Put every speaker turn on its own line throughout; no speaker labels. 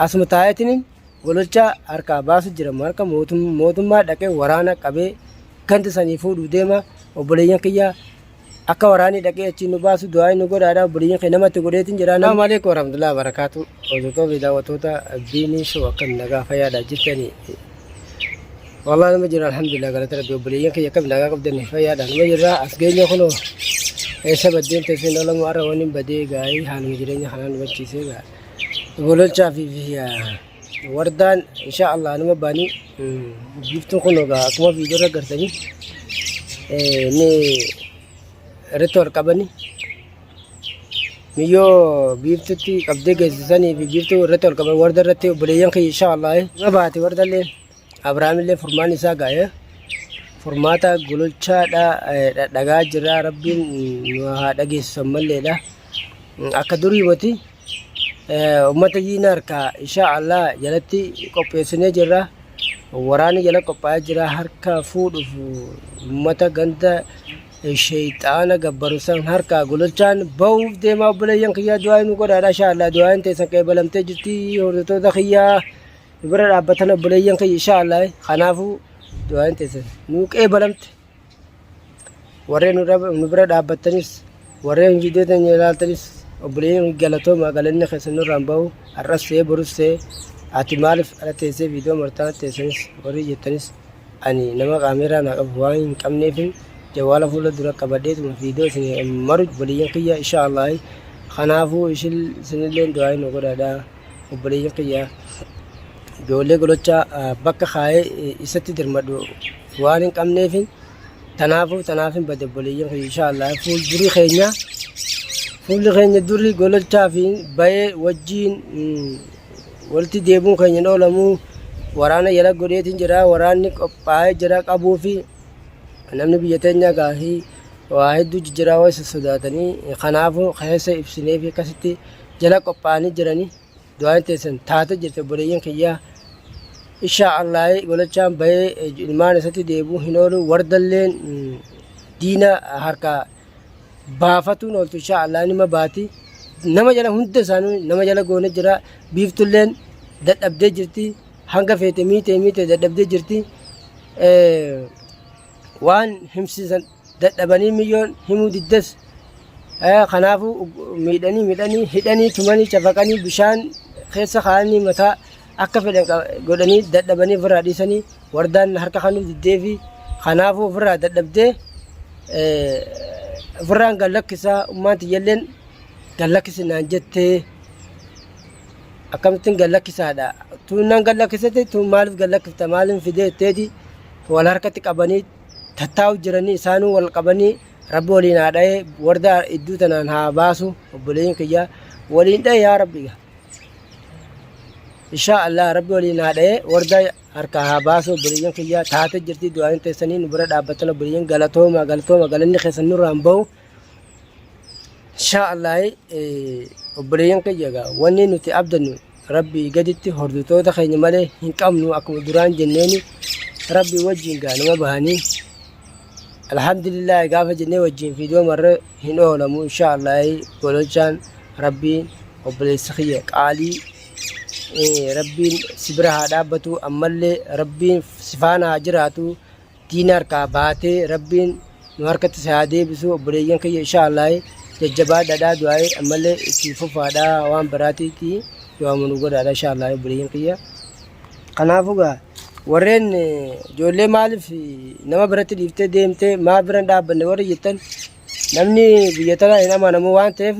asuma taa'eetiin gololcha harkaa baasu jira marka mootummaa dhaqee waraana qabee ganda sanii fuudhuu deema obboleeyyan kiyya akka waraanii dhaqee achi nu baasu du'aa nu godhaadha obboleeyyan kiyya namatti godheetiin jira. Assalamu alaikum warahmatullahi wabarakatuh. Hordoftoota fi daawwattoota Biinii Shoo akkam nagaa fayyaadha jirtanii. Wallah nama jira alhamdulillah galata rabbi obboleeyyan kiyya akkam nagaa qabdanii fayyaadha nama jira as geenya kunoo eessa baddeen teesseen olamu har'a waniin badee gaa'ii haaluma jireenya kanaan hubachiisee ga'a. Gololchaa fi wardaan insha Allah nama baanii biiftuun kun egaa akkuma viidiyoo irra agartanii ni irratti wal qabanii miyyoo biiftutti qabdee geessisanii fi biiftuu irratti wal qaban warda irratti obboleeyyan kiyya insha Allah nama baate wardallee Abrahaamillee furmaan isaa gaa'ee furmaata gololchaadha dhagaa jira rabbiin nu haa dhageessisan malleedha akka durii miti ummata yiina harkaa insha Allah jalatti qopheessinee jirra waraanni jala qophaa'ee jira harka fuudhuuf ummata ganda shayxaana gabbarusan harkaa gololchaan ba'uuf deemaa obboleeyyan kiyyaa du'aa nu godhaadha insha Allah du'aan teessan qeebalamtee jirti hordoftoota kiyyaa nu bira dhaabbatan obboleeyyan kiyya insha Allah kanaafuu du'aan teessan nu qeebalamte warreen nu bira dhaabbattanis warreen viidiyoo tan ilaaltanis obboleeyyan galatooma galanni keessan nurraan bahu har'as ta'ee borus ta'ee ati maaliif ala teessee viidiyoo martaan teessanis warri jettanis ani nama kaameeraa naa qabu waan hin qabneefin jawaala fuula dura qabadheetuma viidiyoo isin maru obboleeyyan kiyya insha Allah kanaafuu isinillee du'aa nu godhaadha obboleeyyan kiyya ijoollee gololchaa bakka kaayee isatti dirmadhu waan hin qabneefin tanaafin bade obboleeyyan kiyya insha Allah fuulli keenya durii gololchaa fi bayee wajjiin walitti deebiin keenya oolamu waraana jala godheetiin jira waraanni qophaa'ee jira qabuu fi namni biyya teenya gaahii waa hedduu jijjiiraa wayisa sodaatanii kanaafuu keessa ibsinee fi akkasitti jala qophaa'anii jiranii du'aan teessan taate jirte obboleeyyan kiyyaa insha Allah gololchaan bayee ilmaan isatti deebi'uu hin oolu wardalleen diina harkaa baafatuun ooltu insha Allah nima baati nama jala hunda isaanii nama jala goone jira biiftulleen dadhabdee jirti hanga feete miite dadhabdee jirti waan himsiisan dadhabanii miyyoon himuu diddes kanaafuu miidhanii hidhanii tumanii cafaqanii bishaan keessa kaa'anii mataa akka fedhan godhanii dadhabanii ofirraa dhiisanii wardaan harka kanuu diddee fi kanaafuu ofirraa dadhabdee ofirraan gallakkisaa ummaanti jalleen gallakkisinaan jettee akkamittiin gallakkisaadha tuunnaan gallakkisate tuun maaliif gallakkifta maaliif fidee jetteeti wal harkatti qabanii tattaa'u jiranii isaanuu wal qabanii rabbi waliin haa dha'ee warda idduu tanaan haa baasu obboleeyyan kiyyaa waliin dha'e yaa rabbi insha Allah rabbi waliin haa dha'ee warda harkaa haa baasu obboleeyyan kiyyaa taate jirti du'aan teessanii nu bira dhaabbatan obboleeyyan galatooma galanni keessan nurraan bahu insha Allah obboleeyyan kiyyaa wanni nuti abdannu rabbi gaditti hordoftoota keenya malee hin qabnu akkuma duraan jenneeni rabbi wajjin nama bahanii alhamdulillah gaafa jennee wajjin viidiyoo marre hin oolamu insha Allah gololchaan rabbiin obboleessa kiyya qaalii rabbiin sibira haa dhaabbatu ammallee rabbiin sifaana haa jiraatu diina harkaa baatee rabbiin nu harkatti haa deebisu obboleeyyan kiyya insha Allah jajjabaa dhadhaa du'aa ammallee itti fufaadhaa waan biraatiiti yoo nu godhaadha insha Allah obboleeyyan kiyya kanaafuu gaa warreen ijoollee maaliif nama biratti dhiiftee deemtee maa biran dhaabbanne warri jettan namni biyya tanaa hin amanamu waan ta'eef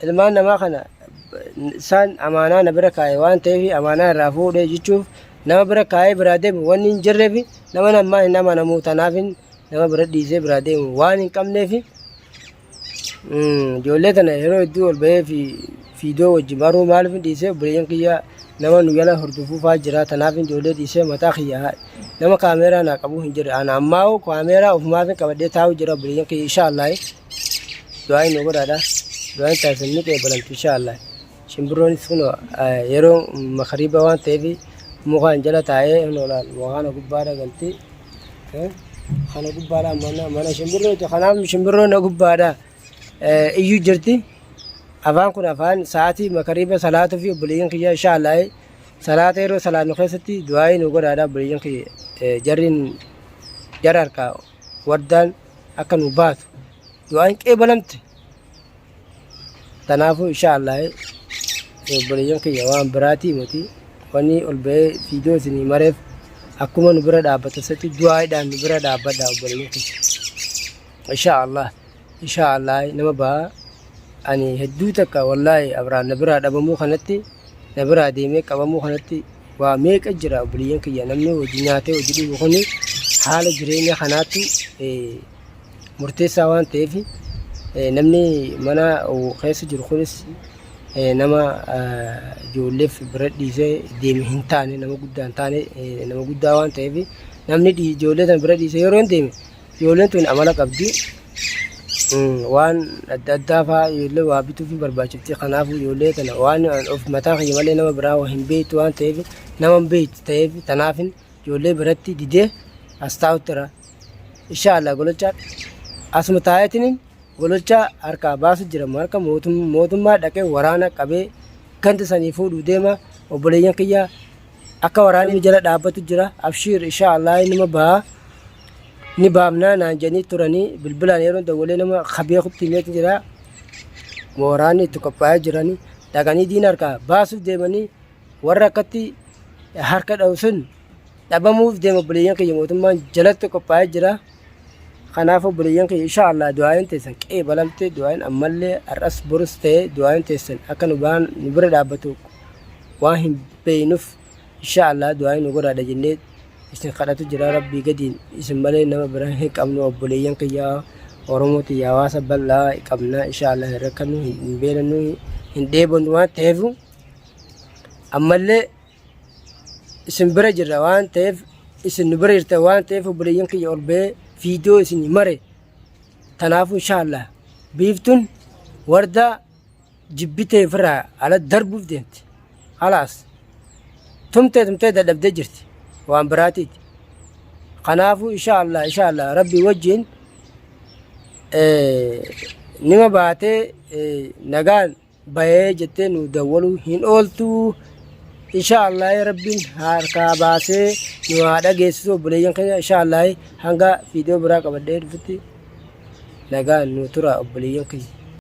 ilmaan namaa kana isaan amaanaa na bira kaa'e waan ta'eef amaanaa irraa fuudhee jechuuf nama bira kaa'ee biraa deemu wanni hin jirreef nama namaa hin amanamu tanaaf nama bira dhiisee biraa deemu waan hin qabneef ijoollee tana yeroo hedduu ol bahee fi viidiyoo wajjin maruu maaliif dhiisee obboleeyyan kiyyaa nama nu jala hordofuufaa jira tanaaf ijoollee dhiisee mataa kiyyaa nama kaameeraa naa qabu hin jirre ana ammaa kaameeraa ofumaaf qabadhee taa'u jira obboleeyyan kiyya insha Allah du'aa nu godhaadha du'aa taasisan ni qeebalamtu insha Allah shimbiroonis kun yeroo makariiba waan ta'eef mukaan jala taa'ee noolaan mukaana gubbaadha galti kana gubbaadha mana shimbirrooti kanaaf shimbirroon gubbaadha iyyuu jirti afaan kun afaan sa'aatii makariiba salaatuu fi obboleeyyan kiyya inshaallah salaata yeroo salaannu keessatti du'aa nu godhaadha obboleeyyan kiyya jarriin jara harkaa wardaan akka nu baatu du'aan qeebalamte tanaafuu inshaallah obboleeyyan kiyya waan biraatii miti wanni ol ba'ee fiidiyoo isinii mareef akkuma nu bira dhaabbata satti du'aadhaan nu bira dhaabbadha obboleeyyan kiyya inshaallah nama ba'a ani hedduu takka wallaahi abraan na biraa dhabamuu kanatti na biraa deemee qabamuu kanatti waa meeqa jira obboleeyyan kiyya namni hojii nyaatee hojii dhibu kuni haala jireenya kanaatti murteessaa waan ta'eef namni mana keessa jiru kunis nama ijoolleef bira dhiisee deeme hin taane nama guddaa hin taane nama guddaa waan ta'eef namni ijoollee sana bira dhiisee yeroo hin deeme ijoolleen tun amala qabdi waan adda addaa fa'aa ijoollee waa bituuf barbaachifti kanaafuu ijoollee kana waan of mataa kiyya malee nama biraa hin beektu waan ta'eef nama hin beektu ta'eef tanaafin ijoollee biratti didee as taa'utti jira inshaallah gololchaa asuma taa'eetiin gololchaa harkaa baasu jira marka mootummaa dhaqee waraana qabee ganda sanii fuudhuu deema obboleeyyan kiyya akka waraanni jala dhaabbatu jira abshiir inshaallah nima ba'a ni baamnaa naan jedhanii turanii bilbilaan yeroo dawwalee nama beekutti himeetu jira waraanni itti qophaa'ee jiranii dhaqanii diina harkaa baasuuf deemanii warra akkatti harka dha'u sun dhabamuuf deema obboleeyyan kiyya mootummaan jalatti qophaa'ee jira kanaaf obboleeyyan kiyya inshaallah du'aayin teessan qeebalamte du'aayin ammallee har'as borus ta'e du'aayin teessan akka nu baan nu bira dhaabbatu waan hin beeynuuf inshaallah du'aayin nu godhaadha jennee isin kadhatu jira rabbii gadiin isin malee nama biraa hin qabnu obboleeyyan kiyya oromooti hawaasa bal'aa qabna inshaallah rakkannu hin beelannu hin dheebonnu waan ta'eef ammallee isin bira jirra waan ta'eef isin nu bira jirta waan ta'eef obboleeyyan kiyya ol ba'ee fiidiyoo isin mare tanaafu inshaallah biiftuun warda jibbitee ofirraa ala darbuuf deemti halaas tumtee dadhabdee jirti waan biraatiiti kanaafu inshaallah rabbii wajjin nima baatee nagaan bahee jettee nu dawwaluu hin ooltuu inshaallah rabbiin harkaa baasee nu haa dhageessisu obboleeyyan keenya inshaallah hanga fiidiyoo biraa qabadhee dhufutti nagaan nu tura obboleeyyan keenya